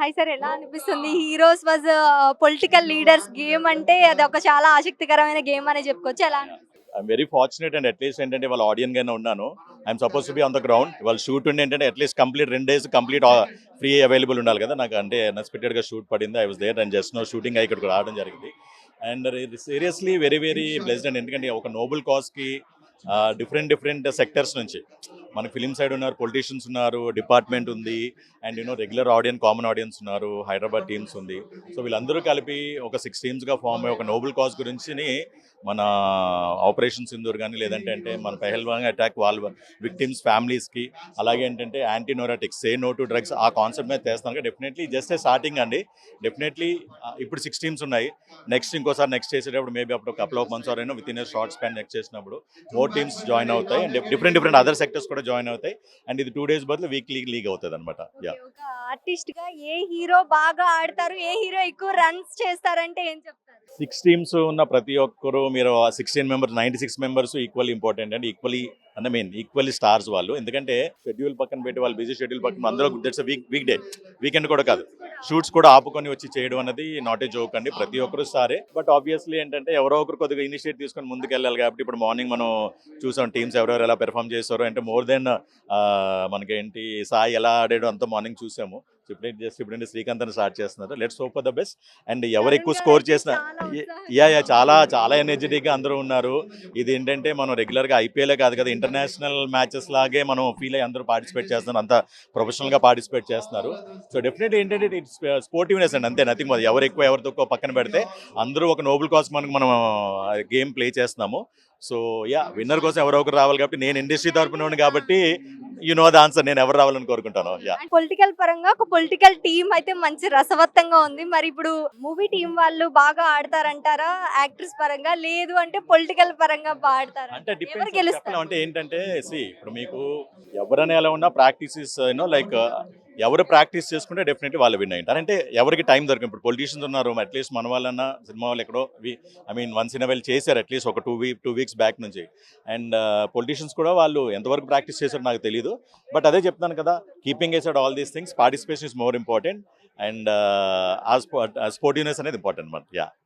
Hi sir, ఎలా అనిపిస్తుంది? Heroes was political leaders game అంటే అది ఒక చాలా ఆసక్తికరమైన గేమ్ అనే చెప్పుకోవచ్చు. ఎలా అనిపిస్తుంది? I'm very fortunate and at least ఏంటంటే వాళ్ళ ఆడియన్ గానే ఉన్నాను. I'm suppose to be on the ground. వాళ్ళ షూట్ ఉండి ఏంటంటే at least complete 2 days complete free available ఉండాలి కదా. నాకు అంటే అన్ఎక్స్పెక్టెడ్ గా షూట్ పడింది. I was there and just no shooting ఇక్కడికి రావడం జరిగింది. And seriously very very blessed and ఎందుకంటే ఒక నోబెల్ కాజ్ కి డిఫరెంట్ సెక్టర్స్ నుంచి మనకి ఫిలిం సైడ్ ఉన్నారు, పొలిటీషియన్స్ ఉన్నారు, డిపార్ట్మెంట్ ఉంది, and regular audience, common audience ఉన్నారు, హైదరాబాద్ టీమ్స్ ఉంది. సో వీళ్ళందరూ కలిపి ఒక 6 teams ఫామ్ అయ్యి ఒక నోబెల్ కాజ్ గురించి మన ఆపరేషన్ సింధూర్ కానీ లేదంటే అంటే మన పెహల్వాన్ అటాక్ వాళ్ళ విక్టిమ్స్ ఫ్యామిలీస్కి, అలాగే ఏంటంటే anti narcotics, say no to drugs ఆ కాన్సెప్ట్ మీద చేస్తాను. డెఫినెట్లీ జస్ట్ స్టార్టింగ్ అండి. డెఫినెట్లీ ఇప్పుడు 6 teams ఉన్నాయి. నెక్స్ట్ చేసేటప్పుడు మేబీ అప్పుడు కపుల్ ఆఫ్ మంత్స్ అయినా with in short span next చేసినప్పుడు మోర్ టీమ్స్ జాయిన్ అవుతాయి అండ్ డిఫరెంట్ అదర్ సెక్టర్స్ కూడా జాయిన్ అవుతాయి. అండ్ ఇది 2 days బదులు వీక్లీ లీగ్ అవుతుంది అనమాట. యా, ఒక ఆర్టిస్ట్ గా ఏ హీరో బాగా ఆడతారు, ఏ హీరో ఎక్కువ రన్స్ చేస్తారంటే ఏం చెప్తారు? 6 teams ఉన్న ప్రతి ఒక్కరు మీరు 16 members, 96 members equally important and equally stars వాళ్ళు. ఎందుకంటే షెడ్యూల్ పక్కన పెట్టి వాళ్ళు బిజీ షెడ్యూల్ పక్కన అందులో దట్స్ వీక్ డే, వీకెండ్ కూడా కాదు, షూట్స్ కూడా ఆపుకొని వచ్చి చేయడం అనేది నాట్ ఏ జోక్ అండి. ప్రతి ఒక్కరు సారే. బట్ ఆబ్వియస్లీ ఏంటంటే ఎవరో ఒకరు కొద్దిగా ఇనిషియేట్ తీసుకొని ముందుకు వెళ్ళాలి. కాబట్టి ఇప్పుడు మార్నింగ్ మనం చూసాం టీమ్స్ ఎవరెవరు ఎలా పెర్ఫామ్ చేస్తారో. అంటే మోర్ దెన్ మనకేంటి సాయి ఎలా ఆడాడో అంతా మార్నింగ్ చూసాము. ఇప్పుడేంటి శ్రీకాంత్ అని స్టార్ట్ చేస్తున్నారు. Let's hope for the best. And ఎవరు ఎక్కువ స్కోర్ చేసిన చాలా చాలా ఎనర్జెటిక్గా అందరూ ఉన్నారు. ఇది ఏంటంటే మనం రెగ్యులర్గా ఐపీఎల్ కాదు కదా, ఇంటర్నేషనల్ మ్యాచెస్ లాగే మనం ఫీల్ అయ్యి అందరూ పార్టిసిపేట్ చేస్తున్నారు, అంత ప్రొఫెషనల్గా పార్టిసిపేట్ చేస్తున్నారు. సో డెఫినెట్లీ ఏంటంటే ఇట్స్ స్పోర్టివ్నెస్ అండి, అంతే, నథింగ్ మోర్. ఎవరు ఎక్కువ ఎవరు తక్కువ పక్కన పెడితే అందరూ ఒక నోబెల్ కాజ్ మనం గేమ్ ప్లే చేస్తున్నాము. సో విన్నర్ కోసం ఎవరో ఒకరు రావాలి. కాబట్టి నేను ఇండస్ట్రీ తరపున కాబట్టి ద ఆన్సర్, నేను ఎవరు రావాలని కోరుకుంటాను. పొలిటికల్ పరంగా ఒక పొలిటికల్ టీం అయితే మంచి రసవత్తంగా ఉంది. మరి ఇప్పుడు మూవీ టీం వాళ్ళు బాగా ఆడతారంటారా? యాక్టర్స్ పరంగా లేదు అంటే పొలిటికల్ పరంగా బాగా ఆడతారా? అంటే ఎవరు డిపెండ్స్ గెలుస్తారు? చెప్పలేం. అంటే ఏంటంటే ఇప్పుడు మీకు ఎవరైనా ఎలా ఉన్నా ప్రాక్టీసెస్ లైక్ ఎవరు ప్రాక్టీస్ చేసుకుంటే డెఫినెట్లీ వాళ్ళు విన్ అయ్యింటారు. అంటే ఎవరికి టైం దొరికింది. ఇప్పుడు పొలిటీషియన్స్ ఉన్నారు, అట్లీస్ట్ మన వాళ్ళన్నా సినిమా వాళ్ళు ఎక్కడో వన్స్ ఇన్ వెల్ చేశారు అట్లీస్ట్ ఒక 2 weeks బ్యాక్ నుంచి. అండ్ పొలిటీషియన్స్ కూడా వాళ్ళు ఎంతవరకు ప్రాక్టీస్ చేశారో నాకు తెలియదు. బట్ అదే చెప్తున్నాను కదా, keeping aside all these things, participation is more important and sportiveness అనేది ఇంపార్టెంట్. యా.